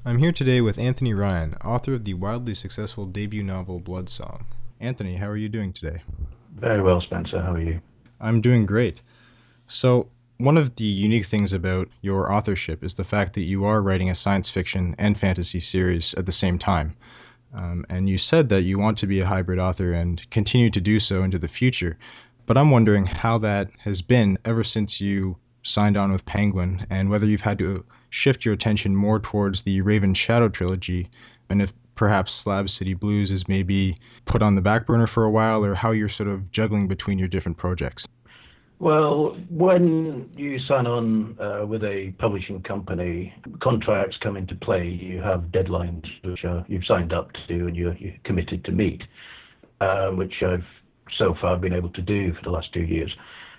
I'm here today with Anthony Ryan, author of the wildly successful debut novel Blood Song. Anthony, how are you doing today? Very well, Spencer. How are you? I'm doing great. So, one of the unique things about your authorship is the fact that you are writing a science fiction and fantasy series at the same time. And you said that you want to be a hybrid author and continue to do so into the future. But I'm wondering how that has been ever since you signed on with Penguin, and whether you've had to shift your attention more towards the Raven Shadow trilogy, and if perhaps Slab City Blues is maybe put on the back burner for a while, or how you're sort of juggling between your different projects. Well, when you sign on with a publishing company, contracts come into play. You have deadlines which you've signed up to and you're committed to meet, which I've so far been able to do for the last 2 years.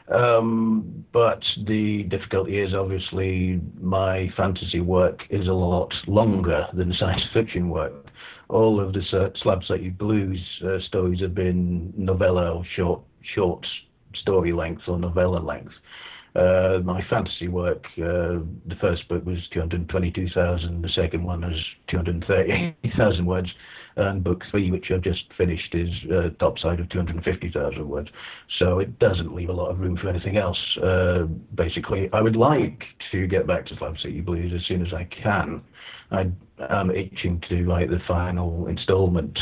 But the difficulty is obviously my fantasy work is a lot longer than science fiction work. All of the Slab City Blues stories have been novella or short story length or novella length. My fantasy work, the first book was 222,000, the second one was 230,000 words, and book three, which I've just finished, is top side of 250,000 words. So it doesn't leave a lot of room for anything else. Basically, I would like to get back to Slab City Blues as soon as I can. I am itching to write the final installment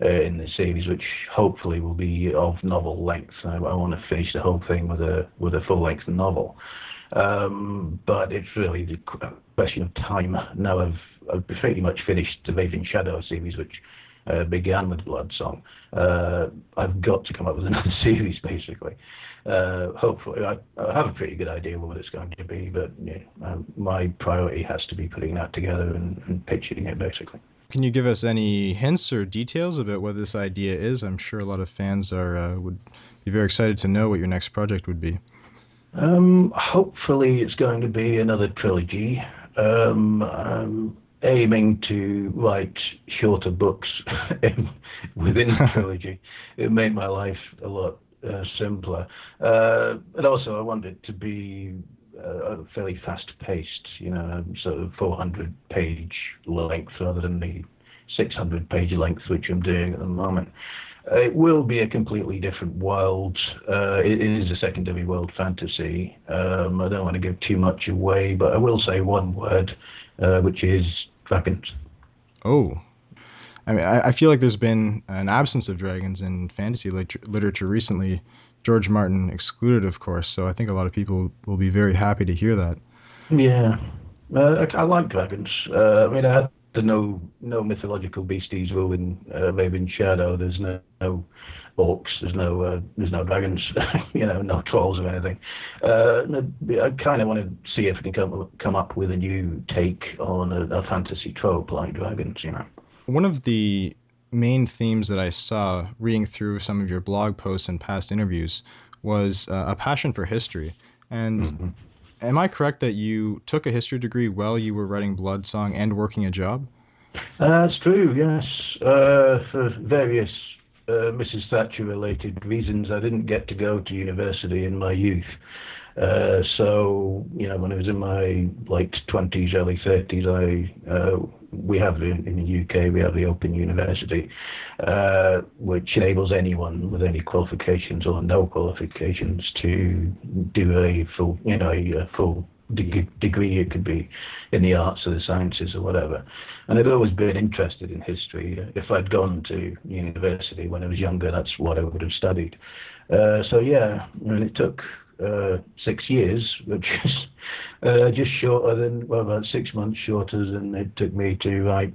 in the series, which hopefully will be of novel length. I want to finish the whole thing with a full length novel, but it's really the question of time. Now I've pretty much finished the Raven Shadow series, which began with Blood Song. I've got to come up with another series, basically. Hopefully, I have a pretty good idea what it's going to be, but yeah, my priority has to be putting that together and pitching it, basically. Can you give us any hints or details about what this idea is? I'm sure a lot of fans are would be very excited to know what your next project would be. Hopefully, it's going to be another trilogy. I'm aiming to write shorter books within the trilogy. It made my life a lot simpler. But also, I want it to be fairly fast-paced, sort of 400-page length rather than the 600-page length which I'm doing at the moment. It will be a completely different world. It is a secondary world fantasy. I don't want to give too much away, but I will say one word, which is dragons. Oh, I mean, I feel like there's been an absence of dragons in fantasy literature recently, George Martin excluded, of course. So I think a lot of people will be very happy to hear that. Yeah, I like dragons. I mean, I had the no mythological beasties ruling Raven Shadow. There's no orcs. There's no dragons. No trolls or anything. I kind of want to see if we can come up with a new take on a fantasy trope like dragons. One of the main themes that I saw reading through some of your blog posts and past interviews was a passion for history. And Hmm. am I correct that you took a history degree while you were writing Blood Song and working a job? That's true. Yes, for various Mrs. Thatcher related reasons, I didn't get to go to university in my youth. So when I was in my late 20s, early 30s, we have in the UK we have the Open University, which enables anyone with any qualifications or no qualifications to do a full, a full degree. It could be in the arts or the sciences or whatever. And I'd always been interested in history. If I'd gone to university when I was younger, that's what I would have studied. So yeah, and it took 6 years, which is just shorter than, well, about 6 months shorter than it took me to write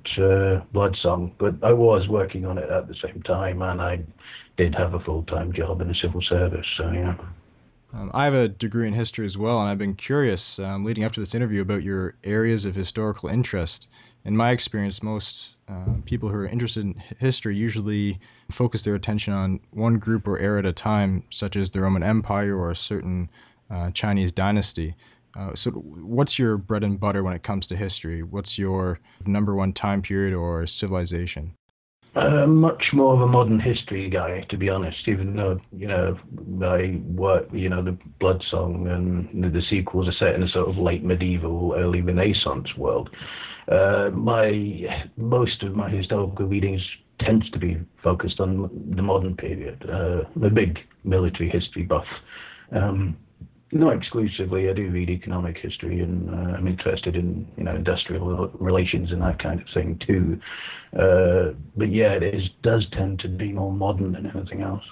Blood Song. But I was working on it at the same time, and I did have a full-time job in the civil service. So yeah. I have a degree in history as well, and I've been curious leading up to this interview about your areas of historical interest. In my experience, most people who are interested in history usually focus their attention on one group or era at a time, such as the Roman Empire or a certain Chinese dynasty. So, what's your bread and butter when it comes to history? What's your number one time period or civilization? Much more of a modern history guy, to be honest. Even though I work, the Blood Song and the sequels are set in a sort of late medieval, early Renaissance world. My most of my historical readings tends to be focused on the modern period. I'm a big military history buff. Um, Not exclusively. I do read economic history, and I'm interested in industrial relations and that kind of thing too. But yeah, does tend to be more modern than anything else.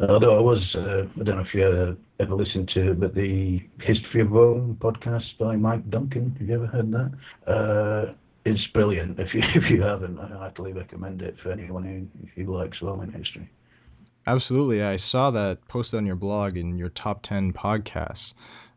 Although I don't know if you ever listened to, but the History of Rome podcast by Mike Duncan. Have you ever heard that? It's brilliant. If you haven't, I highly recommend it for anyone who likes Roman history. Absolutely. I saw that posted on your blog in your top 10 podcasts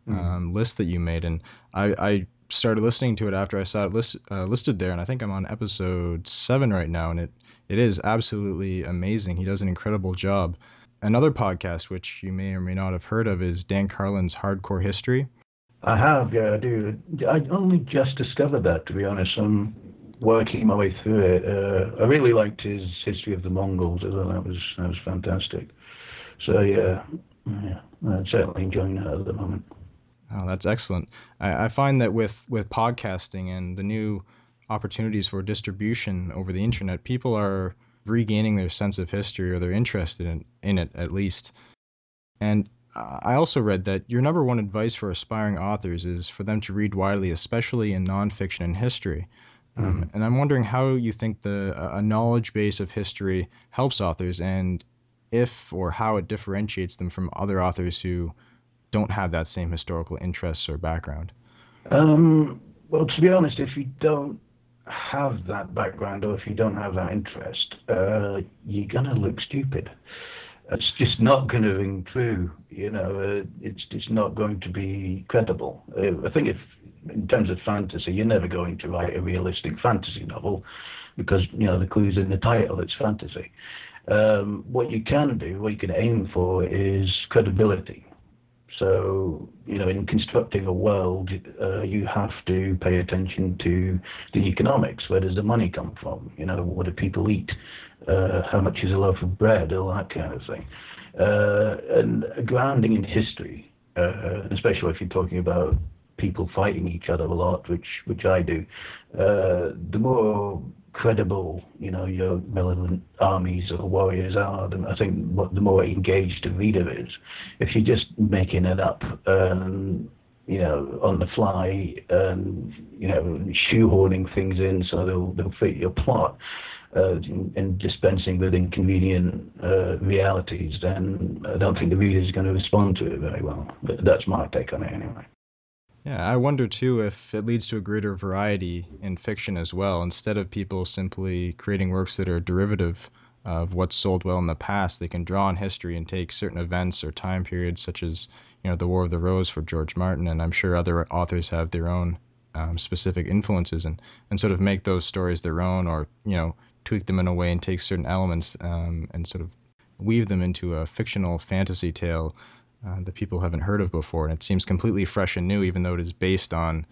Mm. list that you made. And I started listening to it after I saw it listed there. And I think I'm on episode 7 right now. And it is absolutely amazing. He does an incredible job. Another podcast, which you may or may not have heard of, is Dan Carlin's Hardcore History. I have, yeah, I do. I only just discovered that, to be honest. I'm working my way through it. I really liked his history of the Mongols. I thought that was fantastic. So yeah, I'm certainly enjoying that at the moment. Oh, that's excellent. I find that with podcasting and the new opportunities for distribution over the internet, people are regaining their sense of history, or they're interested in it at least. And I also read that your number one advice for aspiring authors is for them to read widely, especially in nonfiction and history. Mhm. And I'm wondering how you think a knowledge base of history helps authors, and if or how it differentiates them from other authors who don't have that same historical interests or background. Well, to be honest, if you don't have that background or if you don't have that interest, you're gonna look stupid. It's just not going to ring true. It's just not going to be credible. I think if, in terms of fantasy, you're never going to write a realistic fantasy novel because the clue's in the title. It's fantasy. What you can do, what you can aim for, is credibility. So, in constructing a world, you have to pay attention to the economics. Where does the money come from? What do people eat? How much is a loaf of bread? All that kind of thing. And grounding in history, especially if you're talking about people fighting each other a lot, which I do, the more credible, your relevant armies or warriors are, then I think the more engaged the reader is. If you're just making it up, on the fly, and shoehorning things in so they'll fit your plot, and dispensing with inconvenient realities, then I don't think the reader is going to respond to it very well. But that's my take on it anyway. Yeah, I wonder too if it leads to a greater variety in fiction as well. Instead of people simply creating works that are derivative of what's sold well in the past, they can draw on history and take certain events or time periods, such as the War of the Rose for George Martin, and I'm sure other authors have their own specific influences, and sort of make those stories their own, or tweak them in a way and take certain elements and sort of weave them into a fictional fantasy tale that people haven't heard of before, and it seems completely fresh and new, even though it is based on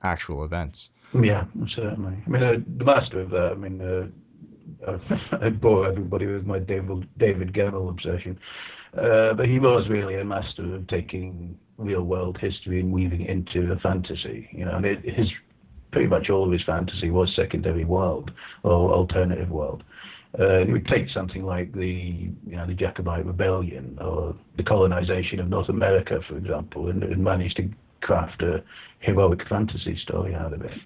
actual events. Yeah, certainly. I mean, the master of that. I mean, I bore everybody with my David Gemmell obsession, but he was really a master of taking real world history and weaving it into a fantasy. And his pretty much all of his fantasy was secondary world or alternative world. It would take something like the Jacobite Rebellion or the colonization of North America, for example, and manage to craft a heroic fantasy story out of it.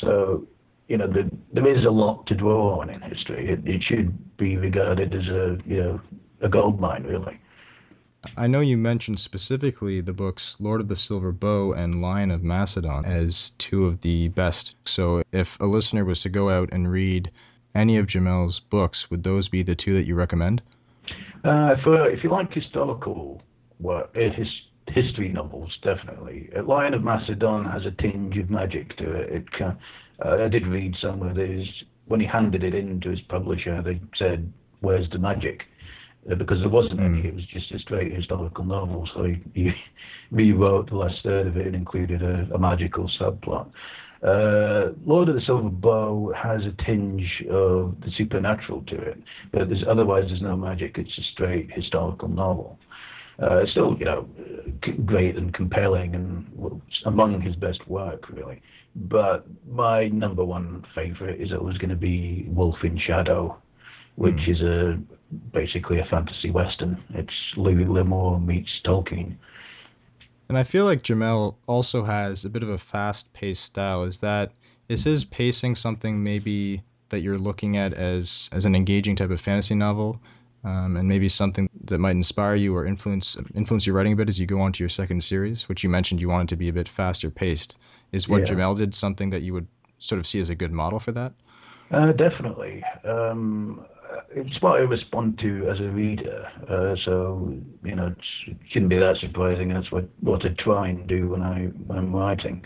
So, there is a lot to draw on in history. It should be regarded as a gold mine, really. I know you mentioned specifically the books Lord of the Silver Bow and Lion of Macedon as two of the best. So if a listener was to go out and read any of Jamel's books, would those be the two that you recommend? If you like historical work, history novels, definitely. Lion of Macedon has a tinge of magic to it. I did read some of his. When he handed it in to his publisher, they said, "Where's the magic?" Because there wasn't any. It was just a straight historical novel. So he rewrote the last third of it and included a magical subplot. Lord of the Silver Bow has a tinge of the supernatural to it, but otherwise there's no magic. It's a straight historical novel. Still, great and compelling, and among his best work, really. But my number one favorite is always going to be Wolf in Shadow, which Hmm. is basically a fantasy western. It's Louis L'Amour meets Tolkien. And I feel like Jamel also has a bit of a fast-paced style. Is his pacing something maybe that you're looking at as an engaging type of fantasy novel, and maybe something that might inspire you or influence your writing a bit as you go on to your second series, which you mentioned you wanted to be a bit faster paced. Is what Yeah. Jamel did something that you would sort of see as a good model for that? Definitely. It's what I respond to as a reader. So, it shouldn't be that surprising. That's what I try and do when I'm writing.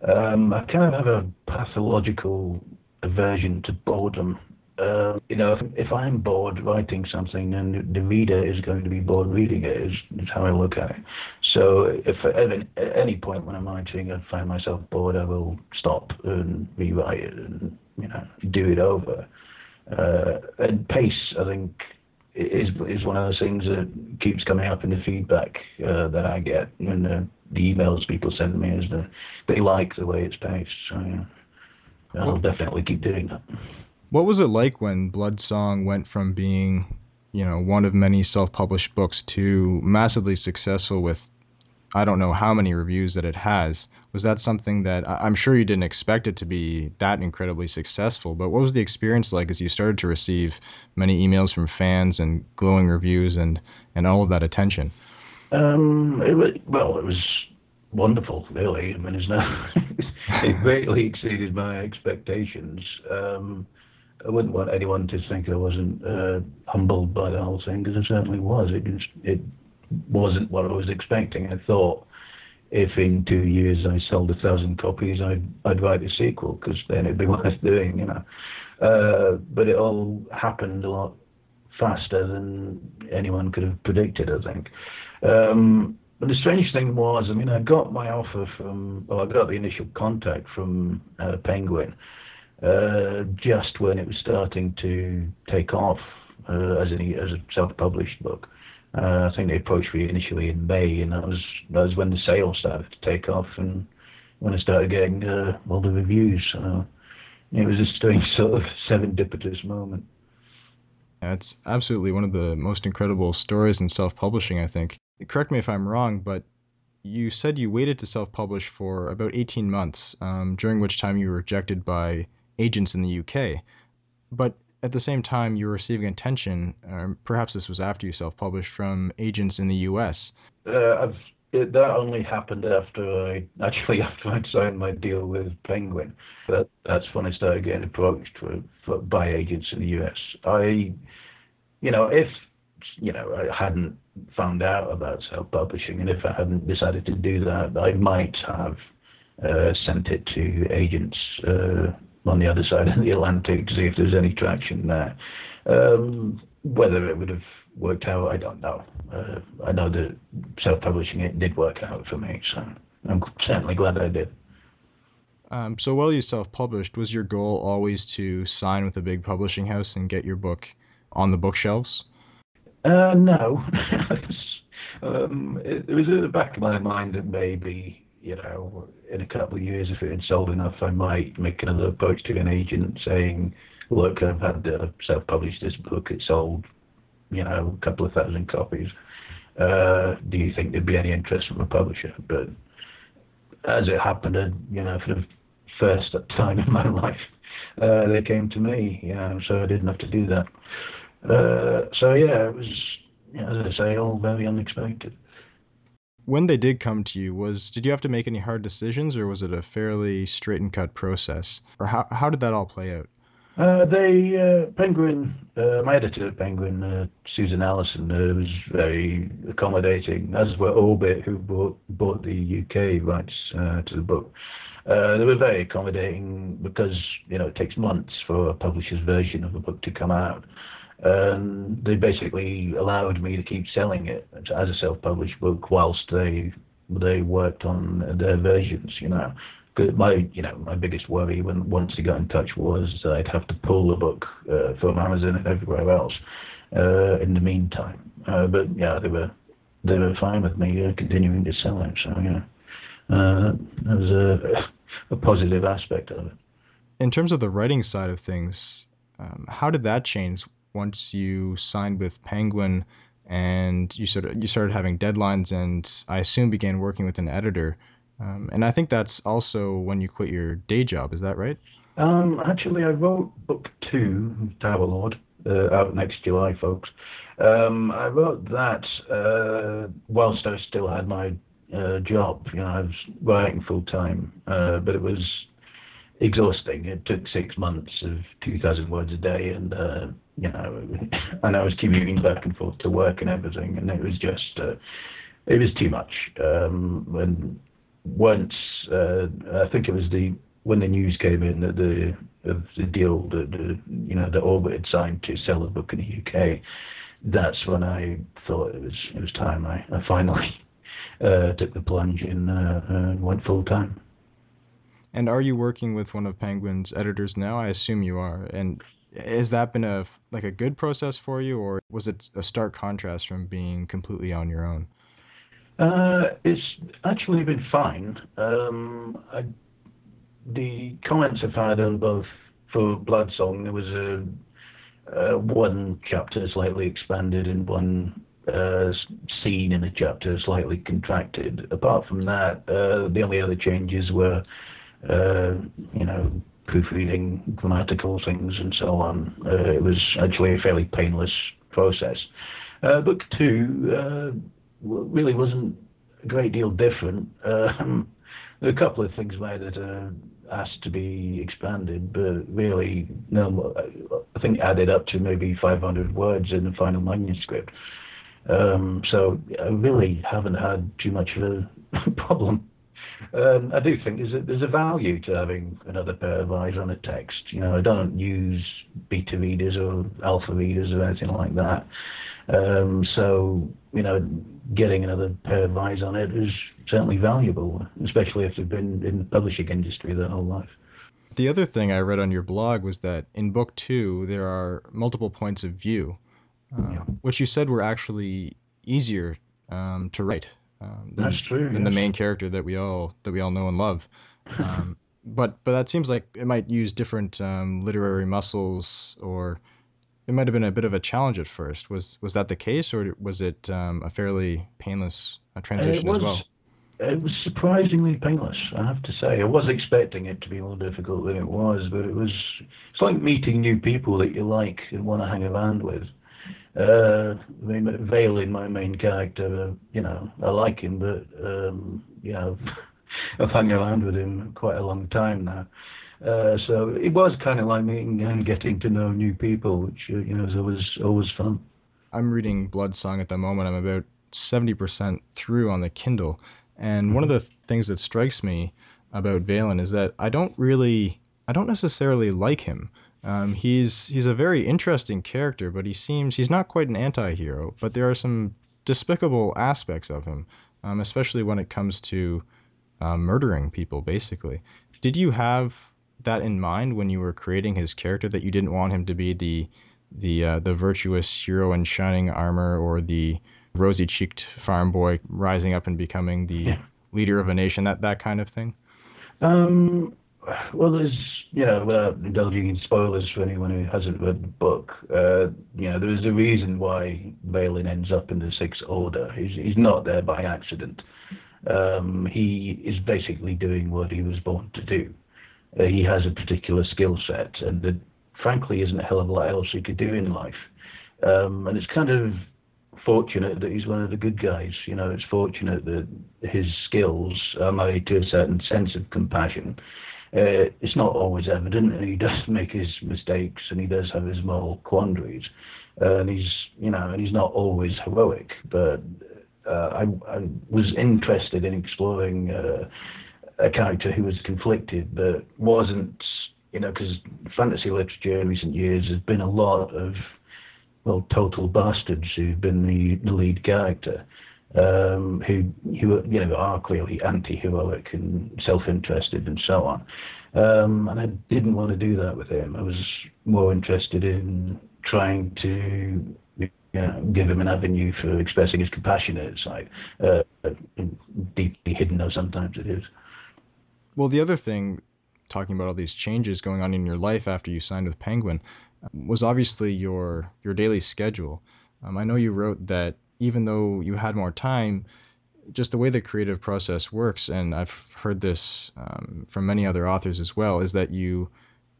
I kind of have a pathological aversion to boredom. If I'm bored writing something, then the reader is going to be bored reading it, is how I look at it. So if at any point when I'm writing I find myself bored, I will stop and rewrite it and, do it over. And pace, I think, is one of those things that keeps coming up in the feedback that I get and the emails people send me is that they like the way it's paced. So yeah, I'll What definitely keep doing that. what was it like when Blood Song went from being, one of many self-published books to massively successful with I don't know how many reviews that it has. Was that something that I'm sure you didn't expect it to be that incredibly successful, but what was the experience like as you started to receive many emails from fans and glowing reviews and all of that attention? It was wonderful, really. I mean, it greatly exceeded my expectations. I wouldn't want anyone to think I wasn't humbled by the whole thing, because I certainly was. It wasn't what I was expecting. I thought if in 2 years I sold 1,000 copies, I'd write a sequel, because then it'd be worth doing. But it all happened a lot faster than anyone could have predicted, I think. But the strange thing was, I mean, I got my offer I got the initial contact from Penguin just when it was starting to take off as a self-published book. I think they approached me initially in May, and that was when the sales started to take off, and when I started getting all the reviews. So it was a strange sort of serendipitous moment. Yeah, it's absolutely one of the most incredible stories in self-publishing, I think. Correct me if I'm wrong, but you said you waited to self-publish for about 18 months, during which time you were rejected by agents in the UK. But at the same time, you were receiving attention, perhaps this was after you self-published, from agents in the US. I've that only happened after I'd signed my deal with Penguin. That's when I started getting approached by agents in the US. If I hadn't found out about self-publishing, and if I hadn't decided to do that, I might have sent it to agents on the other side of the Atlantic to see if there's any traction there. Whether it would have worked out, I don't know. I know that self-publishing it did work out for me, so I'm certainly glad I did. So while you self-published, was your goal always to sign with a big publishing house and get your book on the bookshelves? No. It was at the back of my mind that maybe, in a couple of years, if it had sold enough, I might make another approach to an agent saying, look, I've had self-published this book. It sold, a couple of thousand copies. Do you think there'd be any interest from a publisher? But as it happened, for the first time in my life, they came to me, so I didn't have to do that. So yeah, it was, as I say, all very unexpected. When they did come to you, was did you have to make any hard decisions, or was it a fairly straight and cut process? Or how did that all play out? Penguin, my editor at Penguin, Susan Allison, was very accommodating, as were Orbit, who bought the UK rights to the book. They were very accommodating because it takes months for a publisher's version of a book to come out. And they basically allowed me to keep selling it as a self-published book whilst they worked on their versions. Because my biggest worry when once he got in touch was that I'd have to pull the book from Amazon and everywhere else in the meantime. But yeah, they were fine with me continuing to sell it. So yeah, that was a positive aspect of it. In terms of the writing side of things, how did that change once you signed with Penguin and you started having deadlines and I assume began working with an editor? And I think that's also when you quit your day job. Is that right? Actually, I wrote book two, Tower Lord, out next July, folks. I wrote that whilst I still had my job. I was writing full time, but it was exhausting. It took 6 months of 2,000 words a day, and and I was commuting back and forth to work and everything, and it was just it was too much. And once I think it was the when the news came in that the deal that the Orbit had signed to sell the book in the UK, that's when I thought it was time. I finally took the plunge and went full time. And are you working with one of Penguin's editors now? I assume you are. And has that been a good process for you, or was it a stark contrast from being completely on your own? It's actually been fine. The comments I've had on both for Bloodsong, there was one chapter slightly expanded and one scene in a chapter slightly contracted. Apart from that, the only other changes were, uh, proofreading grammatical things and so on. It was actually a fairly painless process. Book two really wasn't a great deal different. There are a couple of things there that asked to be expanded, but really, no, I think added up to maybe 500 words in the final manuscript. So I really haven't had too much of a problem. I do think there's a value to having another pair of eyes on a text. I don't use beta readers or alpha readers or anything like that. So, getting another pair of eyes on it is certainly valuable, especially if they've been in the publishing industry their whole life. The other thing I read on your blog was that in book two, there are multiple points of view, Yeah, which you said were actually easier to write that's true. than the Yes. main character that we all know and love. But that seems like it might use different literary muscles, or it might have been a bit of a challenge at first. Was that the case, or was it a fairly painless It transition as was well? it was surprisingly painless, I have to say. I was expecting it to be more difficult than it was, but it's like meeting new people that you like and want to hang around with. I mean, Valen, my main character, I like him, but I've hung around with him quite a long time now. So it was kind of like meeting and getting to know new people, which is always fun. I'm reading Blood Song at the moment. I'm about 70% through on the Kindle. And one of Hmm. the things that strikes me about Valen is that I don't necessarily like him. He's a very interesting character, but he's not quite an anti-hero. But there are some despicable aspects of him, especially when it comes to murdering people, basically. Did you have that in mind when you were creating his character, that you didn't want him to be the virtuous hero in shining armor, or the rosy-cheeked farm boy rising up and becoming the Yeah. leader of a nation, that kind of thing? Um, well, without indulging in spoilers for anyone who hasn't read the book, there's a reason why Valen ends up in the Sixth Order. He's not there by accident. He is basically doing what he was born to do. He has a particular skill set, and there, frankly, isn't a hell of a lot else he could do in life. And it's kind of fortunate that he's one of the good guys. It's fortunate that his skills are married to a certain sense of compassion. It's not always evident, and he does make his mistakes, and he does have his moral quandaries, and he's not always heroic. But I was interested in exploring a character who was conflicted, but wasn't, because fantasy literature in recent years has been a lot of, well, total bastards who've been the lead character. who are clearly anti-heroic and self-interested and so on. And I didn't want to do that with him. I was more interested in trying to give him an avenue for expressing his compassionate side, deeply hidden though sometimes it is. Well, the other thing, talking about all these changes going on in your life after you signed with Penguin, was obviously your daily schedule. I know you wrote that even though you had more time, just the way the creative process works, and I've heard this from many other authors as well, is that you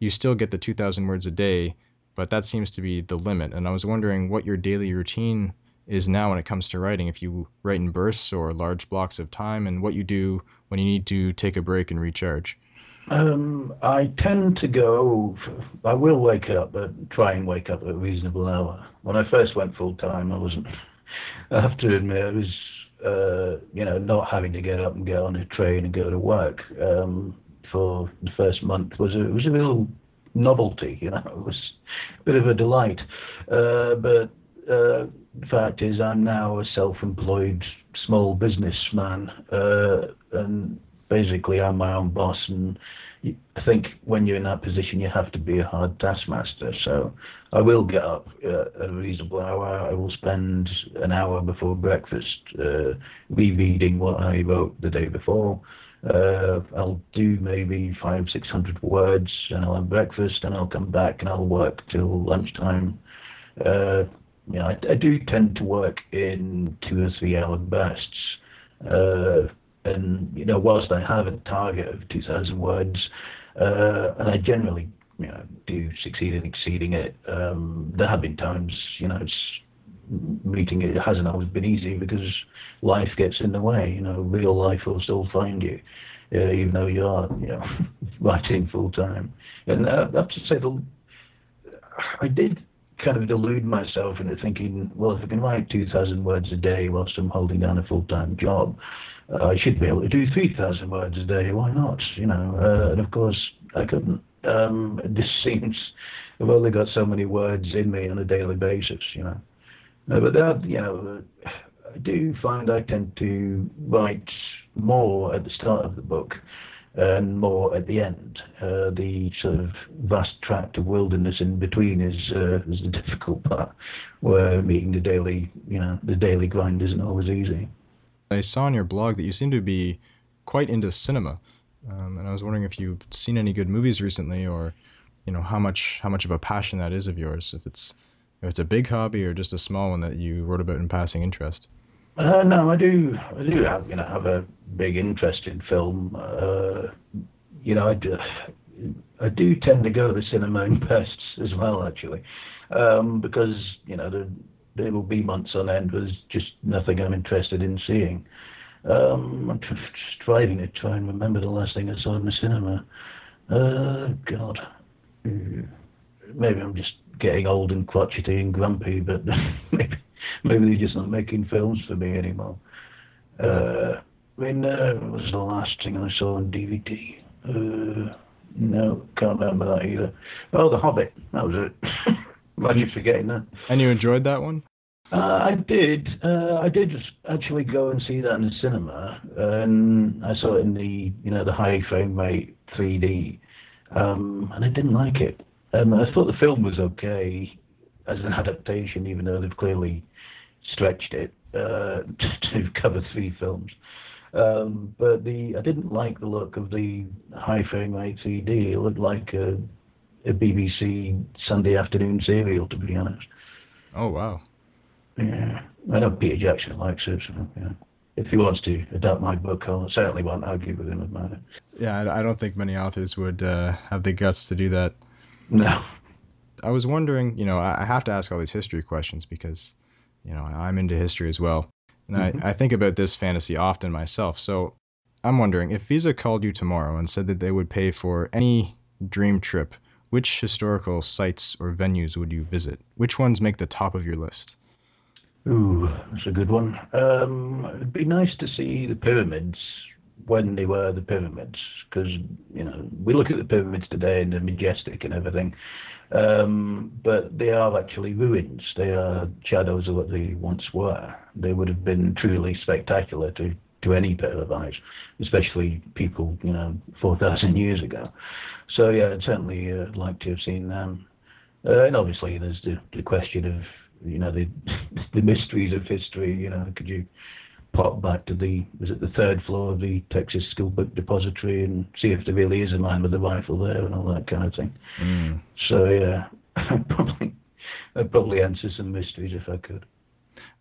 still get the 2,000 words a day, but that seems to be the limit. And I was wondering what your daily routine is now when it comes to writing, if you write in bursts or large blocks of time, and what you do when you need to take a break and recharge. I tend to go. I will wake up, but try and wake up at a reasonable hour. When I first went full time, I wasn't. I have to admit, it was not having to get up and get on a train and go to work for the first month was a real novelty. It was a bit of a delight. But the fact is, I'm now a self-employed small businessman, and basically I'm my own boss. And I think when you're in that position, you have to be a hard taskmaster. So I will get up at a reasonable hour. I will spend an hour before breakfast rereading what I wrote the day before. I'll do maybe 500, 600 words, and I'll have breakfast, and I'll come back and I'll work till lunchtime. Uh, I do tend to work in 2 or 3 hour bursts. Uh, and whilst I have a target of 2,000 words, and I generally do succeed in exceeding it, there have been times it's meeting it hasn't always been easy because life gets in the way. Real life will still find you, even though you are writing full time. And I have to say, I did kind of delude myself into thinking, well, if I can write 2,000 words a day whilst I'm holding down a full-time job, I should be able to do 3,000 words a day. Why not? And of course, I couldn't. It just seems I've only got so many words in me on a daily basis. But that, I do find I tend to write more at the start of the book and more at the end. The sort of vast tract of wilderness in between is the difficult part, where meeting the daily grind isn't always easy. I saw on your blog that you seem to be quite into cinema, and I was wondering if you've seen any good movies recently, or how much of a passion that is of yours. If it's a big hobby or just a small one that you wrote about in passing interest. No, I do have a big interest in film. I do tend to go to the cinema in bursts as well, actually, because there will be months on end with just nothing I'm interested in seeing. I'm just striving to try and remember the last thing I saw in the cinema. God, maybe I'm just getting old and crotchety and grumpy, but maybe they're just not making films for me anymore. Yeah. What was the last thing I saw on DVD? No, can't remember that either. Oh, The Hobbit. That was it. Imagine forgetting that. And you enjoyed that one? I did. I did actually go and see that in the cinema, and I saw it in the high frame rate 3D, and I didn't like it. I thought the film was okay as an adaptation, even though they've clearly stretched it to cover 3 films. But I didn't like the look of the high frame rate 3D. It looked like a BBC Sunday afternoon serial, to be honest. Oh, wow. Yeah, I know Peter Jackson likes it. So, yeah. If he wants to adapt my book, I certainly won't argue with him about it. Yeah, I don't think many authors would have the guts to do that. No. I was wondering, I have to ask all these history questions because, I'm into history as well. And I, Hmm. I think about this fantasy often myself. So I'm wondering if Visa called you tomorrow and said that they would pay for any dream trip, which historical sites or venues would you visit? Which ones make the top of your list? Ooh, that's a good one. It'd be nice to see the pyramids, when they were the pyramids, because we look at the pyramids today and they're majestic and everything, but they are actually ruins. They are shadows of what they once were. They would have been truly spectacular to any pair of eyes, especially people 4,000 years ago. So yeah, I'd certainly like to have seen them. And obviously, there's the question of the the mysteries of history. Could you pop back to the third floor of the Texas School Book Depository and see if there really is a man with a rifle there and all that kind of thing. Mm. So yeah, I'd probably answer some mysteries if I could.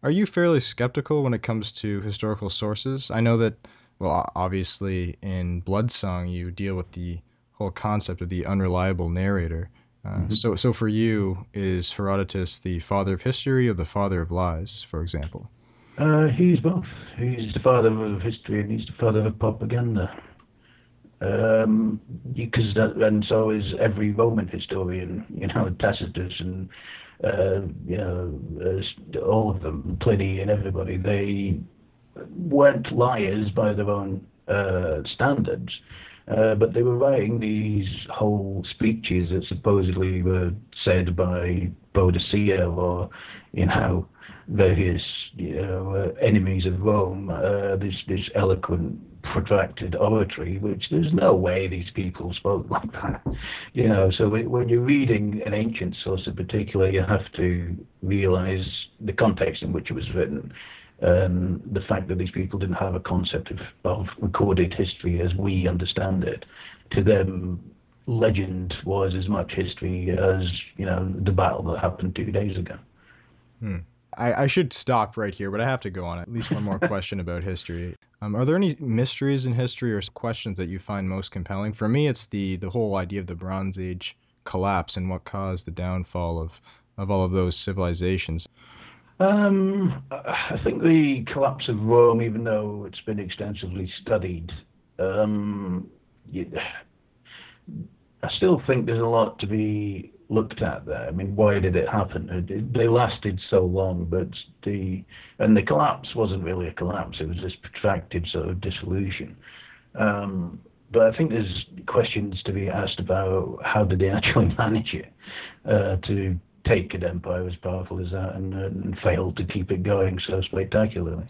Are you fairly skeptical when it comes to historical sources? I know that, well, obviously in Bloodsong you deal with the whole concept of the unreliable narrator. Hmm. So for you, is Herodotus the father of history or the father of lies, for example? He's both. He's the father of history and he's the father of propaganda. Because and so is every Roman historian, Tacitus and all of them, Pliny and everybody. They weren't liars by their own standards, but they were writing these whole speeches that supposedly were said by Boadicea or various enemies of Rome. This eloquent, protracted oratory, which there's no way these people spoke like that. So when you're reading an ancient source in particular, you have to realize the context in which it was written. The fact that these people didn't have a concept of recorded history as we understand it. To them, legend was as much history as the battle that happened 2 days ago. Hmm. I should stop right here, but I have to go on at least one more question about history. Are there any mysteries in history or questions that you find most compelling? For me, it's the whole idea of the Bronze Age collapse and what caused the downfall of all of those civilizations. I think the collapse of Rome, even though it's been extensively studied, um, you, I still think there's a lot to be looked at there. I mean, why did it happen? They lasted so long, but the collapse wasn't really a collapse. It was this protracted sort of dissolution. But I think there's questions to be asked about how did they actually manage it to take an empire as powerful as that and fail to keep it going so spectacularly.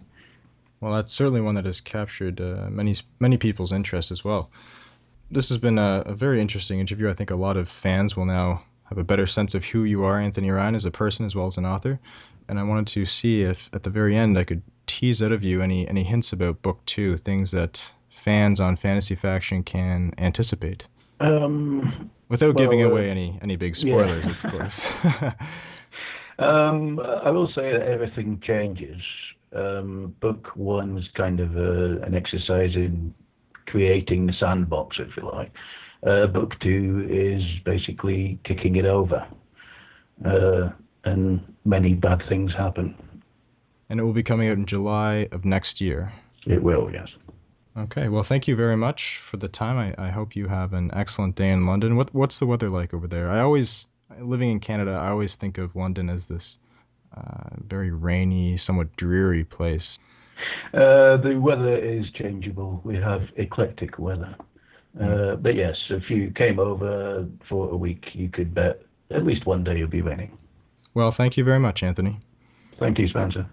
Well, that's certainly one that has captured many people's interest as well. This has been a very interesting interview. I think a lot of fans will now have a better sense of who you are, Anthony Ryan, as a person as well as an author. And I wanted to see if at the very end I could tease out of you any hints about book two, things that fans on Fantasy Faction can anticipate, without giving Well, away any big spoilers, of yeah. course. I will say that everything changes. Book one was kind of an exercise in creating the sandbox, if you like. Book two is basically kicking it over, and many bad things happen. And it will be coming out in July of next year. It will, yes. Okay, well, thank you very much for the time. I hope you have an excellent day in London. What's the weather like over there? Living in Canada, I always think of London as this very rainy, somewhat dreary place. The weather is changeable. We have eclectic weather. Hmm. But yes, if you came over for a week, you could bet at least one day it'll be raining. Well, thank you very much, Anthony. Thank you, Spencer.